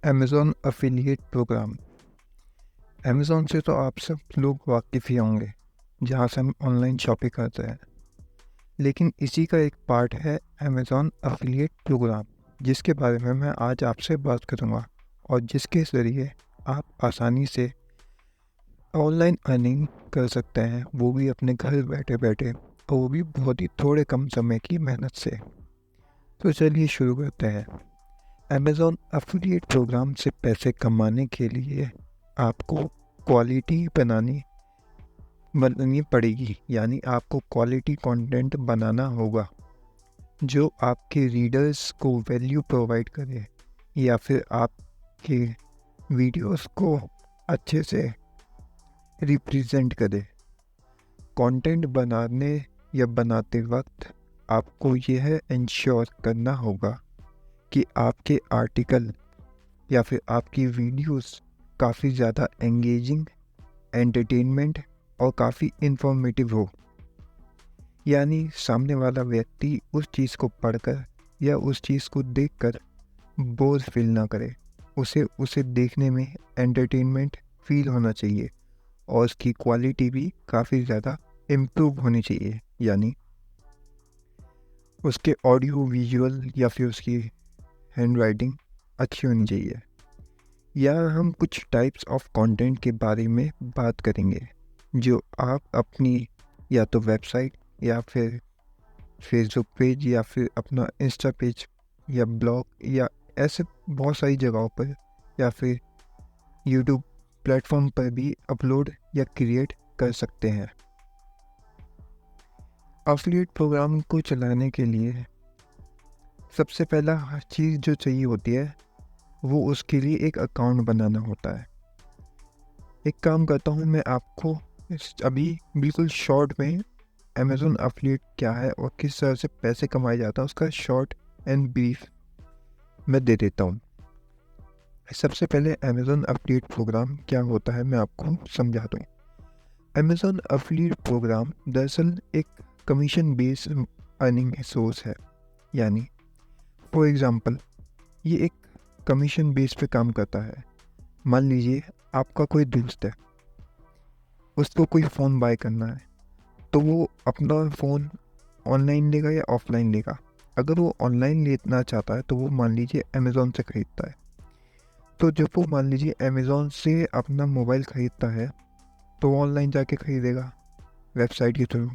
Amazon affiliate programme. Amazon से तो आप सब लोग वाकिफ़ ही होंगे, जहाँ से हम ऑनलाइन शॉपिंग करते हैं। लेकिन इसी का एक पार्ट है अमेज़न एफ़िलिएट प्रोग्राम, जिसके बारे में मैं आज आपसे बात करूँगा और जिसके ज़रिए आप आसानी से ऑनलाइन अर्निंग कर सकते हैं, वो भी अपने घर बैठे-बैठे और वो भी बहुत ही थोड़े कम समय की मेहनत से। तो चलिए शुरू करते हैं। अमेज़न एफ़िलिएट प्रोग्राम से पैसे कमाने के लिए आपको क्वालिटी बनानी पड़ेगी, यानी आपको क्वालिटी कंटेंट बनाना होगा जो आपके रीडर्स को वैल्यू प्रोवाइड करे या फिर आपके वीडियोस को अच्छे से रिप्रेजेंट करे। कंटेंट बनाने या बनाते वक्त आपको यह इंश्योर करना होगा कि आपके आर्टिकल या फिर आपकी वीडियोस काफ़ी ज़्यादा एंगेजिंग, एंटरटेनमेंट और काफ़ी इंफॉर्मेटिव हो, यानी सामने वाला व्यक्ति उस चीज़ को पढ़कर या उस चीज़ को देखकर बोर फील ना करे। उसे देखने में एंटरटेनमेंट फील होना चाहिए और उसकी क्वालिटी भी काफ़ी ज़्यादा इम्प्रूव होनी चाहिए, यानी उसके ऑडियो विजुअल या फिर उसकी हैंड राइटिंग अच्छी होनी चाहिए। यहाँ हम कुछ टाइप्स ऑफ कंटेंट के बारे में बात करेंगे जो आप अपनी या तो वेबसाइट या फिर फेसबुक पेज या फिर अपना इंस्टा पेज या ब्लॉग या ऐसे बहुत सारी जगहों पर या फिर यूट्यूब प्लेटफॉर्म पर भी अपलोड या क्रिएट कर सकते हैं। एफिलिएट प्रोग्राम को चलाने के लिए सबसे पहला चीज़ जो चाहिए होती है वो उसके लिए एक अकाउंट बनाना होता है। एक काम करता हूँ मैं आपको अभी बिल्कुल शॉर्ट में अमेज़न एफिलिएट क्या है और किस तरह से पैसे कमाए जाता है उसका शॉर्ट एंड ब्रीफ मैं दे देता हूँ। सबसे पहले अमेज़न एफिलिएट प्रोग्राम क्या होता है मैं आपको समझा दूँ। अमेज़न एफिलिएट प्रोग्राम दरअसल एक कमीशन बेस्ड अर्निंग सोर्स है, यानी फॉर एग्ज़ाम्पल ये एक कमीशन बेस पे काम करता है। मान लीजिए आपका कोई दोस्त है, उसको कोई फ़ोन बाय करना है, तो वो अपना फ़ोन ऑनलाइन लेगा या ऑफलाइन लेगा। अगर वो ऑनलाइन लेना चाहता है तो वो मान लीजिए अमेज़न से ख़रीदता है। तो जब वो मान लीजिए अमेज़न से अपना मोबाइल ख़रीदता है तो वो ऑनलाइन जाके ख़रीदेगा वेबसाइट के थ्रू।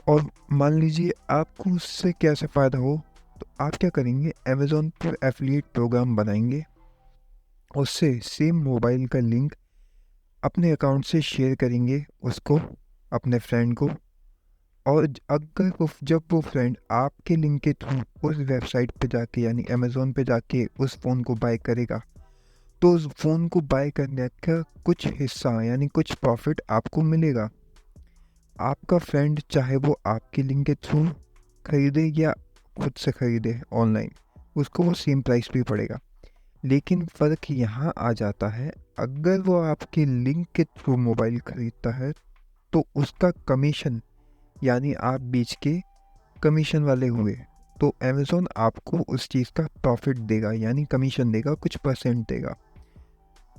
और मान लीजिए आपको उससे कैसे फ़ायदा हो, तो आप क्या करेंगे, अमेज़न पर एफिलिएट प्रोग्राम बनाएंगे, उससे सेम मोबाइल का लिंक अपने अकाउंट से शेयर करेंगे उसको, अपने फ्रेंड को। और अगर जब वो फ्रेंड आपके लिंक के थ्रू उस वेबसाइट पे जाके यानी अमेज़न पे जाके उस फ़ोन को बाय करेगा, तो उस फ़ोन को बाय करने का कुछ हिस्सा यानी कुछ प्रॉफिट आपको मिलेगा। आपका फ्रेंड चाहे वो आपके लिंक के थ्रू खरीदे या खुद से खरीदे ऑनलाइन, उसको वो सेम प्राइस पे पड़ेगा। लेकिन फ़र्क यहाँ आ जाता है, अगर वो आपके लिंक के थ्रू मोबाइल खरीदता है तो उसका कमीशन, यानी आप बीच के कमीशन वाले हुए, तो अमेज़न आपको उस चीज़ का प्रॉफिट देगा, यानी कमीशन देगा, कुछ परसेंट देगा।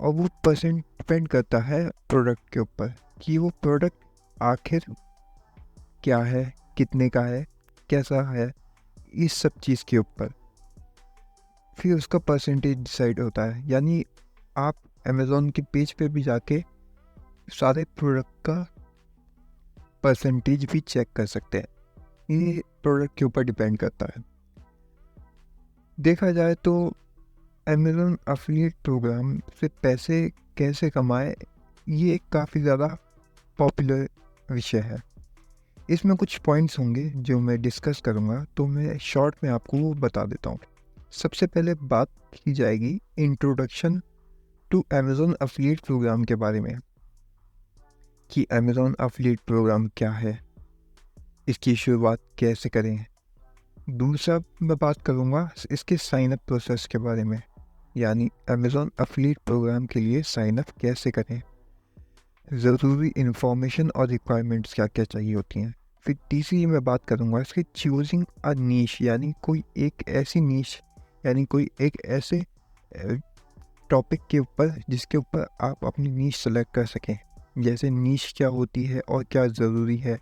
और वो परसेंट डिपेंड करता है प्रोडक्ट के ऊपर कि वो प्रोडक्ट आखिर क्या है, कितने का है, कैसा है, इस सब चीज़ के ऊपर फिर उसका परसेंटेज डिसाइड होता है। यानी आप अमेज़न के पेज पे भी जाके सारे प्रोडक्ट का परसेंटेज भी चेक कर सकते हैं। ये प्रोडक्ट के ऊपर डिपेंड करता है। देखा जाए तो अमेज़न एफिलिएट प्रोग्राम से पैसे कैसे कमाए, ये एक काफ़ी ज़्यादा पॉपुलर विषय है। इसमें कुछ पॉइंट्स होंगे जो मैं डिस्कस करूँगा, तो मैं शॉर्ट में आपको वो बता देता हूँ। सबसे पहले बात की जाएगी introduction to Amazon affiliate programme के बारे में, कि अमेज़न एफिलिएट प्रोग्राम क्या है, इसकी शुरुआत कैसे करें। दूसरा मैं बात करूँगा इसके साइन अप प्रोसेस के बारे में, यानी अमेज़न एफिलिएट प्रोग्राम के लिए साइन अप कैसे करें, ज़रूरी इन्फॉर्मेशन और रिक्वायरमेंट्स क्या क्या चाहिए होती हैं। फिर तीसरी मैं बात करूँगा इसके चूजिंग अ नीश, यानी कोई एक ऐसी नीश, यानी कोई एक ऐसे टॉपिक के ऊपर जिसके ऊपर आप अपनी नीश सेलेक्ट कर सकें। जैसे नीश क्या होती है और क्या ज़रूरी है,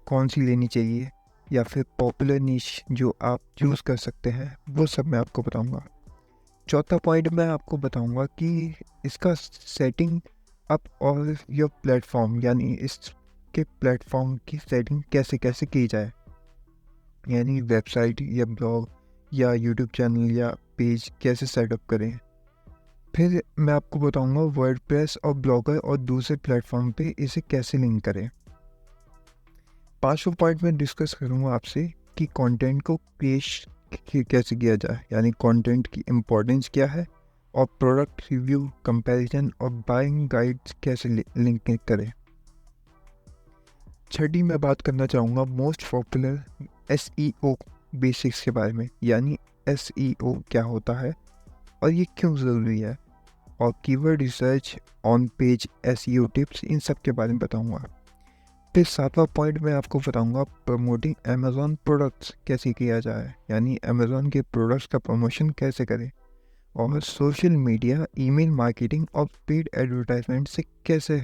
कौन सी लेनी चाहिए, या फिर पॉपुलर नीश जो आप चूज़ कर सकते हैं, वो सब मैं आपको बताऊंगा। चौथा पॉइंट मैं आपको बताऊंगा कि इसका सेटिंग अप और योर प्लेटफॉर्म, यानी इसके प्लेटफॉर्म की सेटिंग कैसे कैसे की जाए, यानी वेबसाइट या ब्लॉग या यूट्यूब चैनल या पेज कैसे सेटअप करें। फिर मैं आपको बताऊंगा वर्डप्रेस और ब्लॉगर और दूसरे प्लेटफॉर्म पे इसे कैसे लिंक करें। पांचवा पॉइंट में डिस्कस करूंगा आपसे कि कंटेंट को पेश कैसे किया जाए, यानी कंटेंट की इम्पोर्टेंस क्या है, और प्रोडक्ट रिव्यू, कंपैरिजन और बाइंग गाइड्स कैसे लिंक करें। छठी मैं बात करना चाहूँगा मोस्ट पॉपुलर SEO बेसिक्स के बारे में, यानी SEO क्या होता है और ये क्यों ज़रूरी है, और keyword research, on page SEO tips, इन सब के बारे में बताऊँगा। फिर सातवां पॉइंट मैं आपको बताऊंगा प्रमोटिंग अमेज़ॉन प्रोडक्ट्स कैसे किया जाए, यानी अमेज़ॉन के प्रोडक्ट्स का प्रमोशन कैसे करें, और सोशल मीडिया, ईमेल मार्केटिंग और पेड एडवर्टाइजमेंट से कैसे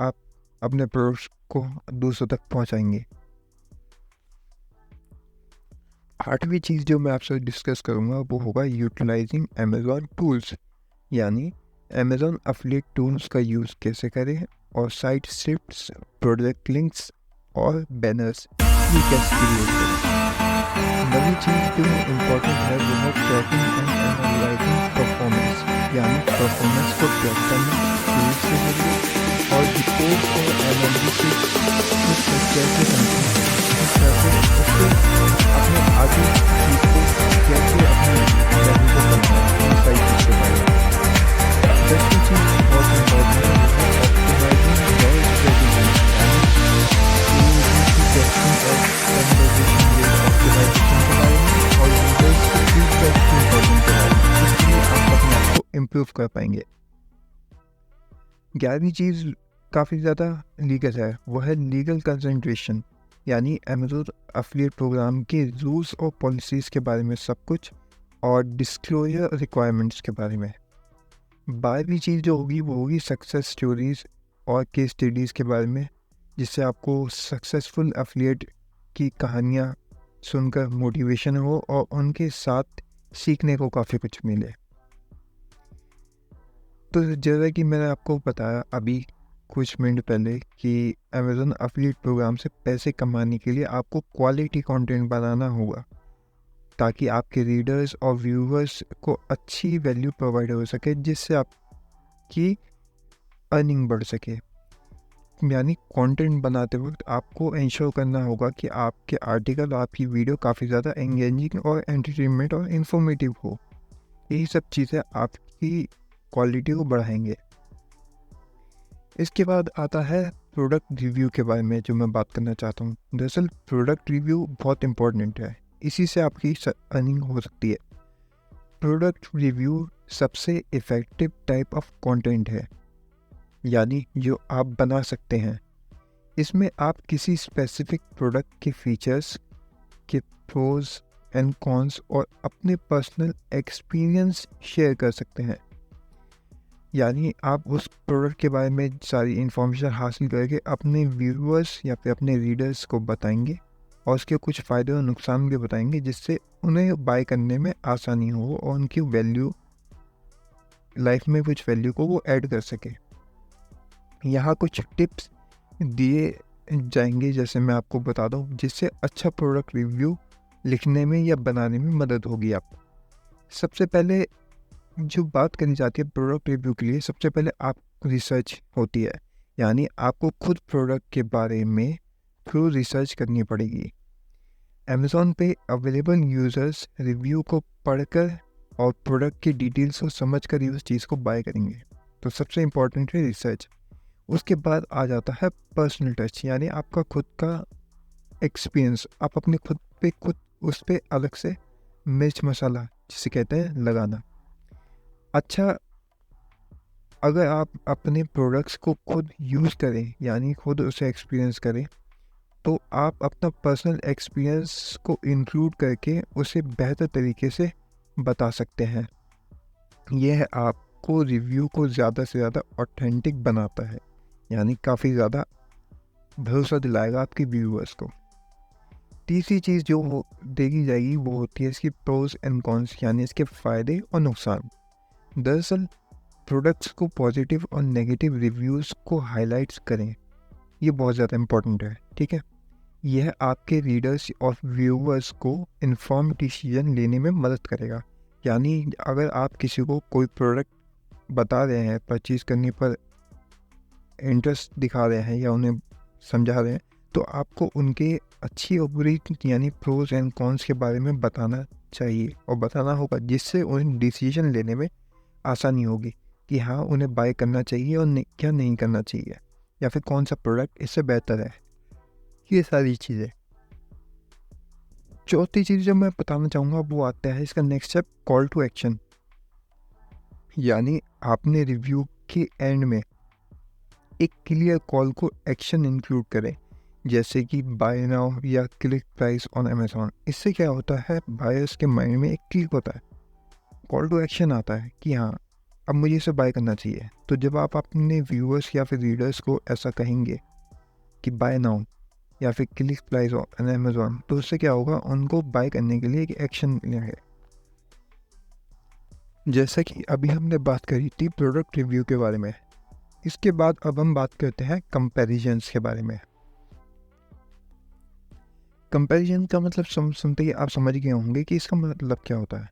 आप अपने प्रोडक्ट्स को दूसरों तक पहुंचाएंगे। आठवीं चीज़ जो मैं आपसे डिस्कस करूंगा वो होगा यूटिलाइजिंग अमेज़ॉन टूल्स, यानी अमेज़ॉन एफिलिएट टूल्स का यूज़ कैसे करें, और साइट स्क्रिप्ट्स, प्रोडक्ट लिंक्स और बैनर्स ये कैसे क्रिएट करें। नवी चीज़ जो इम्पोर्टेंट है वो है ट्रैकिंग एंड एनालाइजिंग परफॉर्मेंस, यानी परफॉर्मेंस को ट्रैक करना टूल्स के जरिए, और रिपोर्ट और एनालिसिस कैसे करते हैं, उससे अपने आगे चीज़ को कैसे अपने लेवल को करना है, इन सारी चीज़ के बारे में। दसवीं चीज़ बहुत इम्पोर्टेंट है, ऑप्टिमाइजिंग वॉइस स्ट्रेटजी, यानी टेस्टिंग और कन्वर्जेशन रेट ऑप्टिमाइजेशन के बारे में, और यूजर्स के फीडबैक की इम्पोर्टेंस के बारे में, इसलिए आप अपने आप को इम्प्रूव कर पाएंगे। 11वीं चीज़ काफ़ी ज़्यादा लीगल है, वो है लीगल कंसंट्रेशन, यानी अमेज़ॉन एफिलिएट प्रोग्राम के रूल्स और पॉलिसीज़ के बारे में सब कुछ, और डिस्क्लोजर रिक्वायरमेंट्स के बारे में। 12वीं चीज़ जो होगी वो होगी सक्सेस स्टोरीज़ और केस स्टडीज़ के बारे में, जिससे आपको सक्सेसफुल एफिलिएट की कहानियाँ सुनकर मोटिवेशन हो और उनके साथ सीखने को काफ़ी कुछ मिले। तो जैसा कि मैंने आपको बताया अभी कुछ मिनट पहले कि अमेज़ॉन एफिलिएट प्रोग्राम से पैसे कमाने के लिए आपको क्वालिटी कंटेंट बनाना होगा, ताकि आपके रीडर्स और व्यूवर्स को अच्छी वैल्यू प्रोवाइड हो सके, जिससे आपकी अर्निंग बढ़ सके। यानी कंटेंट बनाते वक्त आपको इंश्योर करना होगा कि आपके आर्टिकल, आपकी वीडियो काफ़ी ज़्यादा एंगेजिंग और एंटरटेनमेंट और इन्फॉर्मेटिव हो। यही सब चीज़ें आपकी क्वालिटी को बढ़ाएंगे। इसके बाद आता है प्रोडक्ट रिव्यू के बारे में, जो मैं बात करना चाहता हूँ। दरअसल प्रोडक्ट रिव्यू बहुत इंपॉर्टेंट है, इसी से आपकी अर्निंग हो सकती है। प्रोडक्ट रिव्यू सबसे इफ़ेक्टिव टाइप ऑफ कंटेंट है, यानी जो आप बना सकते हैं। इसमें आप किसी स्पेसिफिक प्रोडक्ट के फीचर्स के प्रोज एंड कॉन्स और अपने पर्सनल एक्सपीरियंस शेयर कर सकते हैं। यानी आप उस प्रोडक्ट के बारे में सारी इन्फॉर्मेशन हासिल करके अपने व्यूअर्स या फिर अपने रीडर्स को बताएंगे, और उसके कुछ फ़ायदे और नुकसान भी बताएंगे, जिससे उन्हें बाय करने में आसानी हो और उनकी वैल्यू, लाइफ में कुछ वैल्यू को वो ऐड कर सके। यहाँ कुछ टिप्स दिए जाएंगे, जैसे मैं आपको बता दूँ, जिससे अच्छा प्रोडक्ट रिव्यू लिखने में या बनाने में मदद होगी आप। सबसे पहले जो बात करी जाती है प्रोडक्ट रिव्यू के लिए, सबसे पहले आप रिसर्च होती है, यानी आपको खुद प्रोडक्ट के बारे में थ्रू रिसर्च करनी पड़ेगी। अमेज़ॉन पे अवेलेबल यूज़र्स रिव्यू को पढ़कर और प्रोडक्ट की डिटेल्स को समझकर ही उस चीज़ को बाय करेंगे। तो सबसे इम्पॉर्टेंट है रिसर्च। उसके बाद आ जाता है पर्सनल टच, यानी आपका खुद का एक्सपीरियंस, आप अपने खुद उस पर अलग से मिर्च मसाला जिसे कहते हैं लगाना। अच्छा, अगर आप अपने प्रोडक्ट्स को खुद यूज़ करें, यानी खुद उसे एक्सपीरियंस करें, तो आप अपना पर्सनल एक्सपीरियंस को इंक्लूड करके उसे बेहतर तरीके से बता सकते हैं। यह आपको रिव्यू को ज़्यादा से ज़्यादा ऑथेंटिक बनाता है, यानी काफ़ी ज़्यादा भरोसा दिलाएगा आपके व्यूअर्स को। तीसरी चीज़ जो देखी जाएगी वो होती है इसकी प्रोज एंड कॉन्स, यानी इसके फ़ायदे और नुकसान। दरअसल प्रोडक्ट्स को पॉजिटिव और नेगेटिव रिव्यूज़ को हाईलाइट्स करें, ये बहुत ज़्यादा इम्पोर्टेंट है, ठीक है। यह आपके रीडर्स और व्यूअर्स को इन्फॉर्म डिसीजन लेने में मदद करेगा। यानी अगर आप किसी को कोई प्रोडक्ट बता रहे हैं, परचेज़ करने पर इंटरेस्ट दिखा रहे हैं या उन्हें समझा रहे हैं, तो आपको उनके अच्छी और बुरी यानी प्रोज एंड कॉन्स के बारे में बताना चाहिए और बताना होगा, जिससे उन्हें डिसीजन लेने में आसानी होगी कि हाँ उन्हें बाय करना चाहिए और क्या नहीं करना चाहिए, या फिर कौन सा प्रोडक्ट इससे बेहतर है, ये सारी चीज़ें। चौथी चीज़ जो मैं बताना चाहूँगा वो आता है इसका next step, call to action. यानी आपने रिव्यू के एंड में एक क्लियर कॉल को एक्शन इंक्लूड करें, जैसे कि बाय नाउ या क्लिक प्राइस ऑन अमेज़ॉन। इससे क्या होता है, बायर्स के माइंड में एक क्लिक होता है, कॉल टू एक्शन आता है कि हाँ अब मुझे इसे बाय करना चाहिए। तो जब आप अपने व्यूअर्स या फिर रीडर्स को ऐसा कहेंगे कि बाय नाउ या फिर क्लिक प्राइस ऑन अमेज़ॉन, तो उससे क्या होगा, उनको बाय करने के लिए एक एक्शन मिलेंगे। जैसा कि अभी हमने बात करी थी प्रोडक्ट रिव्यू के बारे में, इसके बाद अब हम बात करते हैं कंपैरिजंस के बारे में। कंपैरिजन का मतलब सुनते ही आप समझ गए होंगे कि इसका मतलब क्या होता है,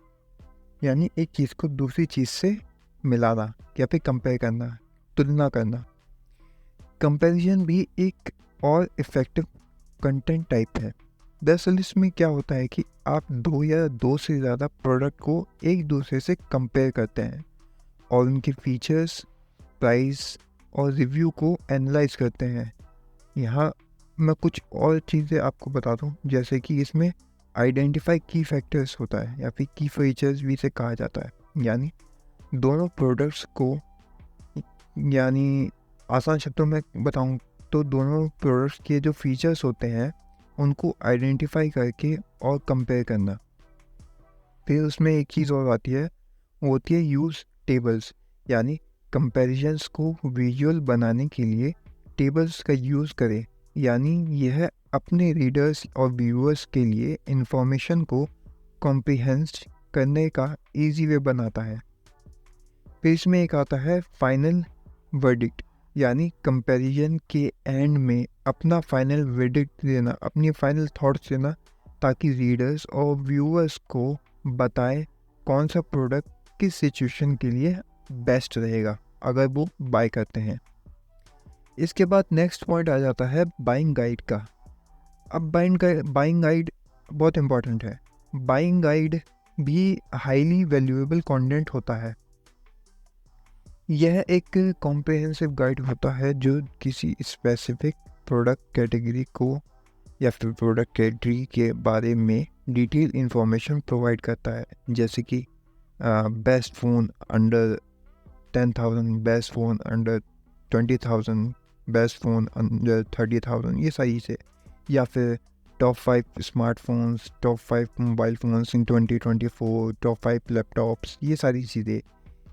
यानी एक चीज़ को दूसरी चीज़ से मिलाना या फिर कंपेयर करना, तुलना करना। कंपैरिजन भी एक और इफ़ेक्टिव कंटेंट टाइप है। दरअसल इसमें क्या होता है कि आप दो या दो से ज़्यादा प्रोडक्ट को एक दूसरे से कंपेयर करते हैं और उनके फीचर्स, प्राइस और रिव्यू को एनालाइज करते हैं। यहाँ मैं कुछ और चीज़ें आपको बता दूँ, जैसे कि इसमें आइडेंटिफाई की फैक्टर्स होता है या फिर की फीचर्स भी इसे कहा जाता है। यानी दोनों प्रोडक्ट्स को, यानी आसान शब्दों में बताऊँ तो दोनों प्रोडक्ट्स के जो फीचर्स होते हैं उनको आइडेंटिफाई करके और कंपेयर करना। फिर उसमें एक चीज़ और आती है, वो होती है यूज़ टेबल्स। यानी कंपैरिजंस को विजुअल बनाने के लिए टेबल्स का यूज़ करें। यानी यह अपने रीडर्स और व्यूअर्स के लिए इंफॉर्मेशन को कॉम्प्रिहेंस करने का इजी वे बनाता है। फिर इसमें एक आता है फाइनल वर्डिक्ट, यानी कंपैरिजन के एंड में अपना फाइनल वर्डिक्ट देना, अपनी फाइनल थॉट्स देना, ताकि रीडर्स और व्यूअर्स को बताए कौन सा प्रोडक्ट किस सिचुएशन के लिए बेस्ट रहेगा अगर वो बाय करते हैं। इसके बाद नेक्स्ट पॉइंट आ जाता है बाइंग गाइड का। अब बाइंग गाइड बहुत इम्पॉर्टेंट है। बाइंग गाइड भी हाईली वैल्यूएबल कंटेंट होता है। यह एक कॉम्प्रिहेंसिव गाइड होता है जो किसी स्पेसिफिक प्रोडक्ट कैटेगरी को या फिर प्रोडक्ट कैटेगरी के बारे में डिटेल इंफॉर्मेशन प्रोवाइड करता है, जैसे कि best phone under 10,000, best phone under 20,000, best phone under 30,000, ये सारी चीज़ें, या फिर top 5 smartphones, top 5 mobile phones in 2024, top 5 laptops, ये सारी चीज़ें।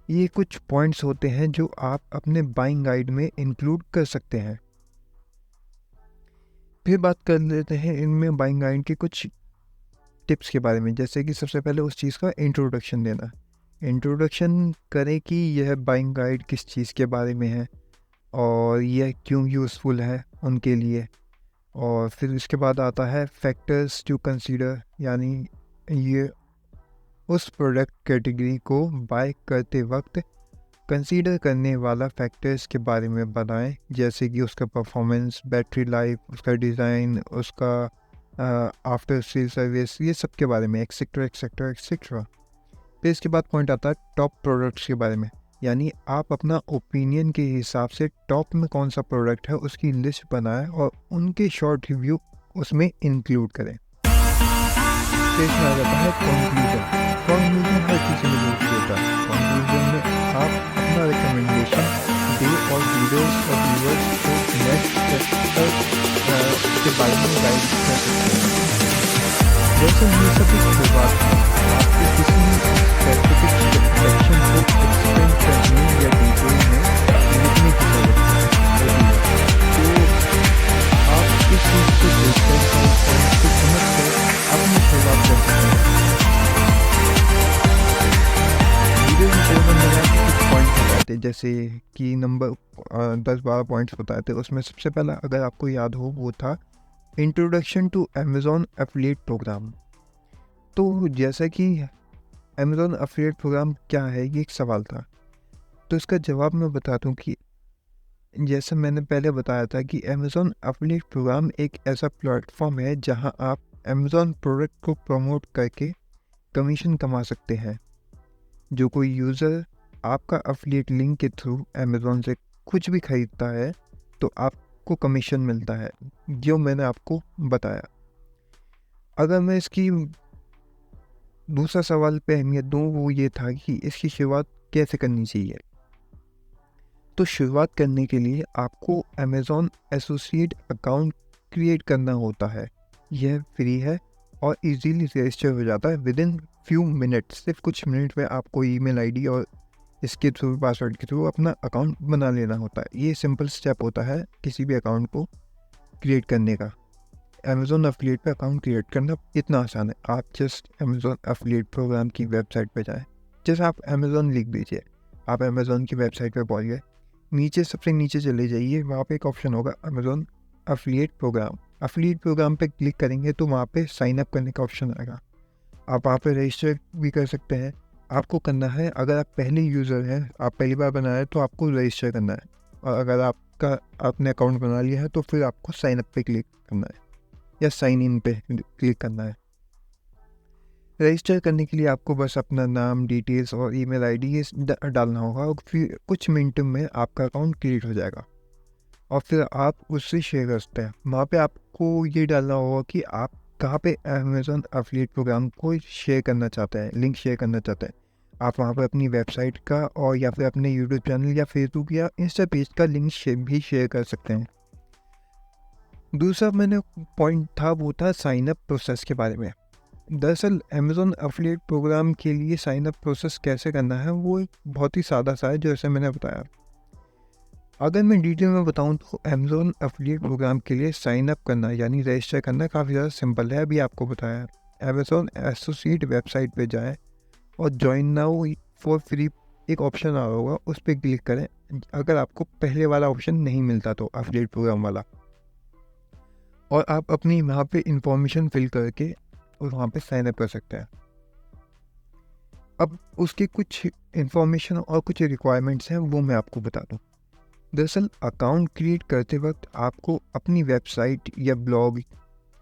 ये कुछ पॉइंट्स होते हैं जो आप अपने बाइंग गाइड में इंक्लूड कर सकते हैं। फिर बात कर लेते हैं इनमें बाइंग गाइड के कुछ टिप्स के बारे में, जैसे कि सबसे पहले उस चीज़ का इंट्रोडक्शन देना। इंट्रोडक्शन करें कि यह बाइंग गाइड किस चीज़ के बारे में है और यह क्यों यूज़फुल है उनके लिए। और फिर इसके बाद आता है फैक्टर्स टू कंसीडर, यानी ये उस प्रोडक्ट कैटेगरी को बाय करते वक्त कंसीडर करने वाला फैक्टर्स के बारे में बताएं, जैसे कि उसका परफॉर्मेंस, बैटरी लाइफ, उसका डिज़ाइन, उसका आफ्टर सेल सर्विस, ये सब के बारे में, एक्सेट्रा एक्सेट्रा एक्सेट्रा। फिर इसके बाद पॉइंट आता है टॉप प्रोडक्ट्स के बारे में, यानी आप अपना ओपिनियन के हिसाब से टॉप में कौन सा प्रोडक्ट है उसकी लिस्ट बनाएं और उनके शॉर्ट रिव्यू उसमें इंक्लूड करें। फिर इसमें आ जाता है कंक्लूजन। कंक्लूजन हर किसी में यूज होता है। कंक्लूजन में आप अपना रिकमेंडेशन दे और रीडर्स और व्यूअर्स को नेक्स्ट स्टेप के बारे में गाइड कर सकते हैं। जैसे ये सब एक शुरुआत है, आपको किसी स्पेसिफिक सेक्शन को जैसे कि नंबर 10-12 पॉइंट्स बताए थे, उसमें सबसे पहला अगर आपको याद हो वो था introduction to Amazon affiliate programme. तो जैसा कि अमेज़न एफिलिएट प्रोग्राम क्या है, ये एक सवाल था। तो इसका जवाब मैं बता दूँ कि जैसे मैंने पहले बताया था कि अमेज़न एफिलिएट प्रोग्राम एक ऐसा प्लेटफ़ॉर्म है जहाँ आप अमेज़न प्रोडक्ट को प्रमोट करके कमीशन कमा सकते हैं। जो कोई यूज़र आपका एफिलिएट लिंक के थ्रू अमेज़न से कुछ भी खरीदता है तो आपको कमीशन मिलता है, जो मैंने आपको बताया। अगर मैं इसकी दूसरा सवाल पे अहमियत दूँ, वो ये था कि इसकी शुरुआत कैसे करनी चाहिए। तो शुरुआत करने के लिए आपको अमेज़न एसोसिएट अकाउंट क्रिएट करना होता है। यह फ्री है और इजीली रजिस्टर हो जाता है विदिन फ्यू मिनट्स। सिर्फ कुछ मिनट में आपको ईमेल आईडी और इसके थ्रू, पासवर्ड के थ्रू अपना अकाउंट बना लेना होता है। ये सिंपल स्टेप होता है किसी भी अकाउंट को क्रिएट करने का। अमेज़न एफिलिएट पे अकाउंट क्रिएट करना इतना आसान है। आप जस्ट अमेज़न एफिलिएट प्रोग्राम की वेबसाइट पे जाएँ। जैसे आप अमेज़न लिख दीजिए, आप अमेज़न की वेबसाइट पे पहुँच गए। नीचे सबसे नीचे चले जाइए, वहाँ पे एक ऑप्शन होगा Amazon affiliate programme. Affiliate programme पे क्लिक करेंगे तो वहाँ पे साइन अप करने का ऑप्शन आएगा। आप वहाँ पे रजिस्टर भी कर सकते हैं। आपको करना है, अगर आप पहले यूज़र हैं, आप पहली बार बनाए हैं, तो आपको रजिस्टर करना है। और अगर आपने अकाउंट बना लिया है तो फिर आपको साइन अप पे क्लिक करना है या साइन इन पे क्लिक करना है। रजिस्टर करने के लिए आपको बस अपना नाम, डिटेल्स और ईमेल आईडी ये डालना होगा और फिर कुछ मिनटों में आपका अकाउंट क्रिएट हो जाएगा और फिर आप उससे शेयर कर सकते हैं। वहाँ पे आपको ये डालना होगा कि आप कहाँ पे अमेज़न एफिलिएट प्रोग्राम को शेयर करना चाहते हैं, लिंक शेयर करना चाहते हैं। आप वहाँ पे अपनी वेबसाइट का और या फिर अपने यूट्यूब चैनल या फेसबुक या इंस्टा पेज का लिंक भी शेयर कर सकते हैं। दूसरा मैंने पॉइंट था वो था साइन अप प्रोसेस के बारे में। दरअसल अमेज़न एफिलिएट प्रोग्राम के लिए साइन अप प्रोसेस कैसे करना है वो एक बहुत ही सादा सा है, जैसे मैंने बताया। अगर मैं डिटेल में बताऊं तो अमेज़न एफिलिएट प्रोग्राम के लिए साइन अप करना यानी रजिस्टर करना काफ़ी ज़्यादा सिंपल है। अभी आपको बताया, अमेज़न एसोसिएट वेबसाइट पे जाएं और ज्वाइन नाउ फॉर फ्री एक ऑप्शन आ रहा होगा, उस पर क्लिक करें। अगर आपको पहले वाला ऑप्शन नहीं मिलता तो एफिलिएट प्रोग्राम वाला, और आप अपनी वहाँ पे इंफॉर्मेशन फिल करके और वहाँ पे साइन अप कर सकते हैं। अब उसकी कुछ इंफॉर्मेशन और कुछ रिक्वायरमेंट्स हैं, वो मैं आपको बता दूँ। दरअसल अकाउंट क्रिएट करते वक्त आपको अपनी वेबसाइट या ब्लॉग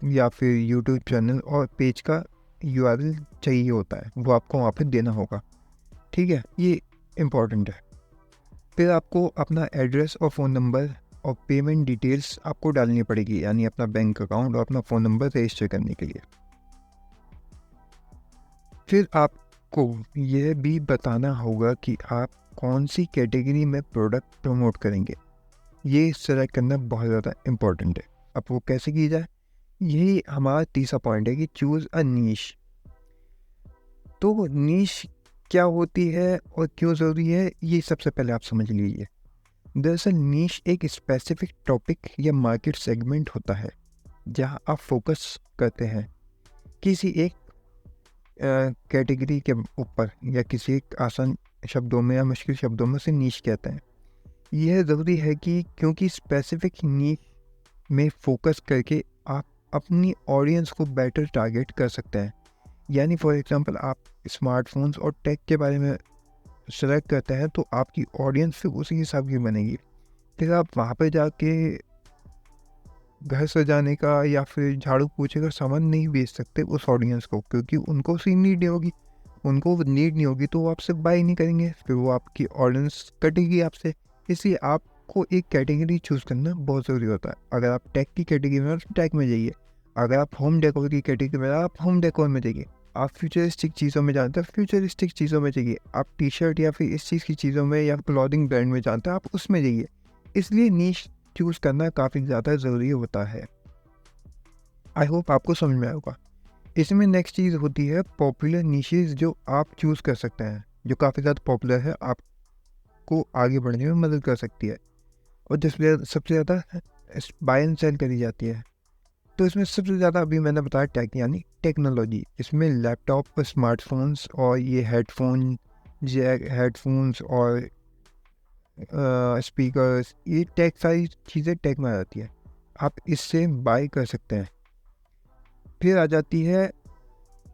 या फिर यूट्यूब चैनल और पेज का यूआरएल चाहिए होता है, वो आपको वहाँ पे देना होगा। ठीक है, ये इम्पॉर्टेंट है। फिर आपको अपना एड्रेस और फ़ोन नंबर और पेमेंट डिटेल्स आपको डालनी पड़ेगी, यानी अपना बैंक अकाउंट और अपना फ़ोन नंबर रजिस्टर करने के लिए। फिर आपको यह भी बताना होगा कि आप कौन सी कैटेगरी में प्रोडक्ट प्रमोट करेंगे। ये सेलेक्ट करना बहुत ज़्यादा इम्पोर्टेंट है। अब वो कैसे की जाए, यही हमारा तीसरा पॉइंट है कि चूज़ अ नीश। तो नीश क्या होती है और क्यों ज़रूरी है, ये सबसे पहले आप समझ लीजिए। दरअसल नीश एक स्पेसिफिक टॉपिक या मार्केट सेगमेंट होता है जहां आप फोकस करते हैं किसी एक कैटेगरी के ऊपर या किसी एक आसान शब्दों में या मुश्किल शब्दों में से नीश कहते हैं। यह ज़रूरी है कि क्योंकि स्पेसिफिक नीश में फोकस करके आप अपनी ऑडियंस को बेटर टारगेट कर सकते हैं। यानी फॉर एग्जांपल आप स्मार्टफोन्स और टेक के बारे में सेलेक्ट करते हैं तो आपकी ऑडियंस फिर उसी हिसाब की बनेगी। फिर आप वहाँ पे जाके घर सजाने का या फिर झाड़ू पोछे का सामान नहीं बेच सकते उस ऑडियंस को, क्योंकि उनको उसकी नीड नहीं होगी। उनको नीड नहीं होगी तो वो आपसे बाय नहीं करेंगे, फिर वो आपकी ऑडियंस कटेगी आपसे। इसलिए आपको एक कैटेगरी चूज़ करना बहुत ज़रूरी होता है। अगर आप टेक की कैटेगरी में तो टेक में जाइए, अगर आप होम डेकोर की कैटेगरी में आप होम डेकोर में जाइए, आप फ्यूचरिस्टिक चीज़ों में जानते हैं फ्यूचरिस्टिक चीज़ों में जाइए, आप टी शर्ट या फिर इस चीज़ की चीज़ों में या क्लॉथिंग ब्रांड में जानते हैं आप उसमें जाइए। इसलिए नीश चूज़ करना काफ़ी ज़्यादा ज़रूरी होता है। आई होप आपको समझ में आएगा। इसमें नेक्स्ट चीज़ होती है पॉपुलर निशेज़, जो आप चूज़ कर सकते हैं, जो काफ़ी ज़्यादा पॉपुलर है, आपको आगे बढ़ने में मदद कर सकती है और जिसमें सबसे ज़्यादा बाय एंड सेल करी जाती है। तो इसमें सबसे ज़्यादा अभी मैंने बताया टेक यानी टेक्नोलॉजी। इसमें लैपटॉप, स्मार्टफोन्स और ये हेडफोन्स और स्पीकर्स, ये टेक सारी चीज़ें टेक में आ जाती है, आप इससे बाय कर सकते हैं। फिर आ जाती है